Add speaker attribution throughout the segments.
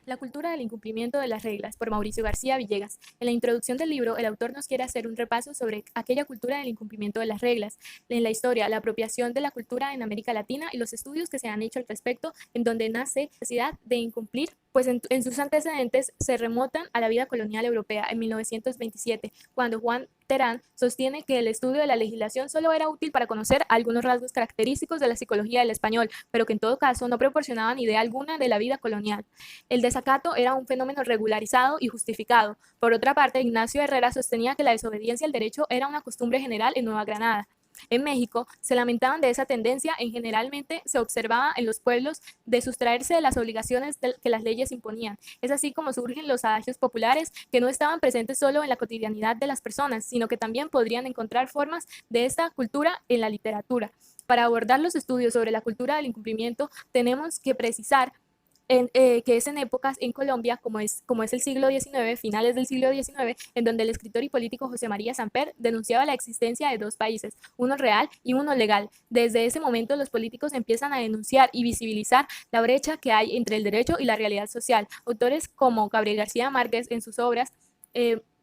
Speaker 1: La cultura del incumplimiento de las reglas, por Mauricio García Villegas. En la introducción del libro, el autor nos quiere hacer un repaso sobre aquella cultura del incumplimiento de las reglas, en la historia, la apropiación de la cultura en América Latina y los estudios que se han hecho al respecto, en donde nace la necesidad de incumplir, pues en sus antecedentes se remontan a la vida colonial europea en 1927, cuando Juan Terán sostiene que el estudio de la legislación solo era útil para conocer algunos rasgos característicos de la psicología del español, pero que en todo caso no proporcionaban idea alguna de la vida colonial. El desacato era un fenómeno regularizado y justificado. Por otra parte, Ignacio Herrera sostenía que la desobediencia al derecho era una costumbre general en Nueva Granada. En México se lamentaban de esa tendencia en generalmente se observaba en los pueblos de sustraerse de las obligaciones que las leyes imponían. Es así como surgen los adagios populares que no estaban presentes solo en la cotidianidad de las personas, sino que también podrían encontrar formas de esta cultura en la literatura. Para abordar los estudios sobre la cultura del incumplimiento, tenemos que precisar que es en épocas en Colombia, como es el siglo XIX, finales del siglo XIX, en donde el escritor y político José María Samper denunciaba la existencia de dos países, uno real y uno legal. Desde ese momento los políticos empiezan a denunciar y visibilizar la brecha que hay entre el derecho y la realidad social. Autores como Gabriel García Márquez en sus obras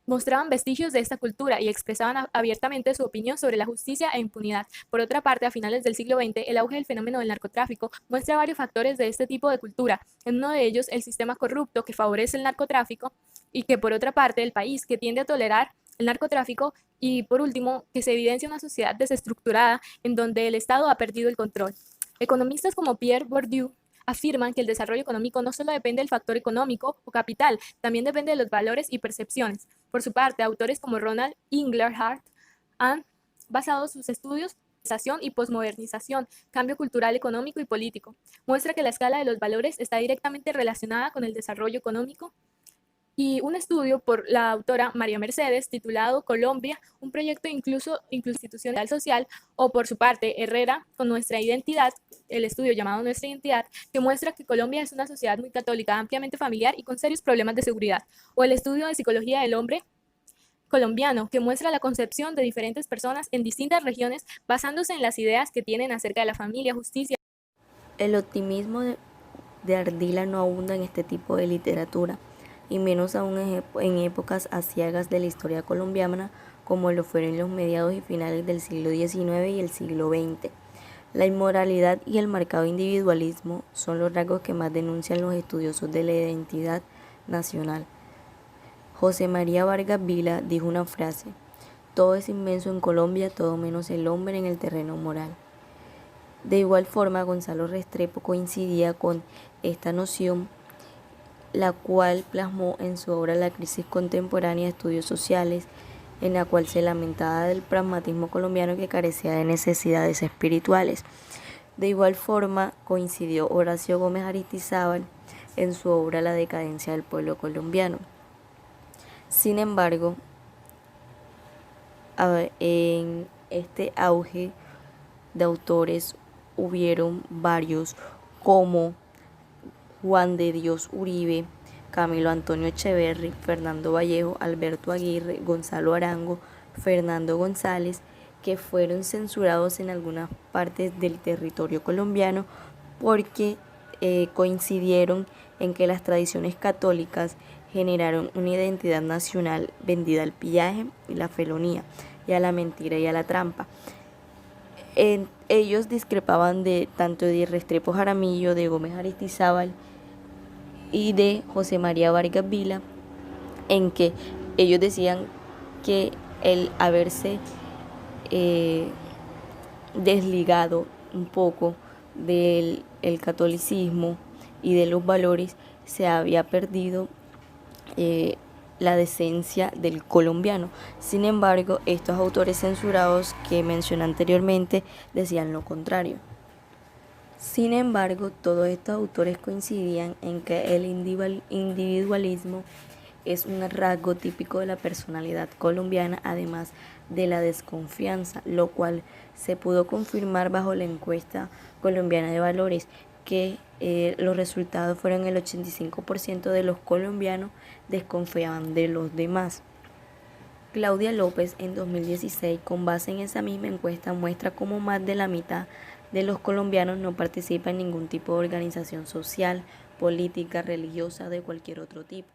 Speaker 1: mostraban vestigios de esta cultura y expresaban abiertamente su opinión sobre la justicia e impunidad. Por otra parte, a finales del siglo XX, el auge del fenómeno del narcotráfico muestra varios factores de este tipo de cultura. En uno de ellos, el sistema corrupto que favorece el narcotráfico y que por otra parte, el país que tiende a tolerar el narcotráfico y por último, que se evidencia una sociedad desestructurada en donde el Estado ha perdido el control. Economistas como Pierre Bourdieu afirman que el desarrollo económico no solo depende del factor económico o capital, también depende de los valores y percepciones. Por su parte, autores como Ronald Inglehart han basado sus estudios en y posmodernización, cambio cultural, económico y político. Muestra que la escala de los valores está directamente relacionada con el desarrollo económico y un estudio por la autora María Mercedes titulado Colombia, un proyecto incluso institucional social, o por su parte Herrera con nuestra identidad, el estudio llamado Nuestra Identidad, que muestra que Colombia es una sociedad muy católica, ampliamente familiar y con serios problemas de seguridad, o el estudio de psicología del hombre colombiano, que muestra la concepción de diferentes personas en distintas regiones basándose en las ideas que tienen acerca de la familia, justicia.
Speaker 2: El optimismo de Ardila no abunda en este tipo de literatura, y menos aún en épocas aciagas de la historia colombiana, como lo fueron en los mediados y finales del siglo XIX y el siglo XX. La inmoralidad y el marcado individualismo son los rasgos que más denuncian los estudiosos de la identidad nacional. José María Vargas Vila dijo una frase: todo es inmenso en Colombia, todo menos el hombre en el terreno moral. De igual forma, Gonzalo Restrepo coincidía con esta noción, la cual plasmó en su obra La crisis contemporánea de estudios sociales, en la cual se lamentaba del pragmatismo colombiano que carecía de necesidades espirituales. De igual forma, coincidió Horacio Gómez Aristizábal en su obra La decadencia del pueblo colombiano. Sin embargo, en este auge de autores hubieron varios como Juan de Dios Uribe, Camilo Antonio Echeverri, Fernando Vallejo, Alberto Aguirre, Gonzalo Arango, Fernando González, que fueron censurados en algunas partes del territorio colombiano porque coincidieron en que las tradiciones católicas generaron una identidad nacional vendida al pillaje y la felonía, y a la mentira y a la trampa. Ellos discrepaban de tanto de Restrepo Jaramillo, de Gómez Aristizábal y de José María Vargas Vila, en que ellos decían que el haberse desligado un poco del catolicismo y de los valores, se había perdido la decencia del colombiano. Sin embargo, estos autores censurados que mencioné anteriormente decían lo contrario. Sin embargo, todos estos autores coincidían en que el individualismo es un rasgo típico de la personalidad colombiana, además de la desconfianza, lo cual se pudo confirmar bajo la encuesta colombiana de valores, que los resultados fueron el 85% de los colombianos desconfiaban de los demás. Claudia López en 2016, con base en esa misma encuesta, muestra cómo más de la mitad de los colombianos no participa en ningún tipo de organización social política, religiosa, de cualquier otro tipo.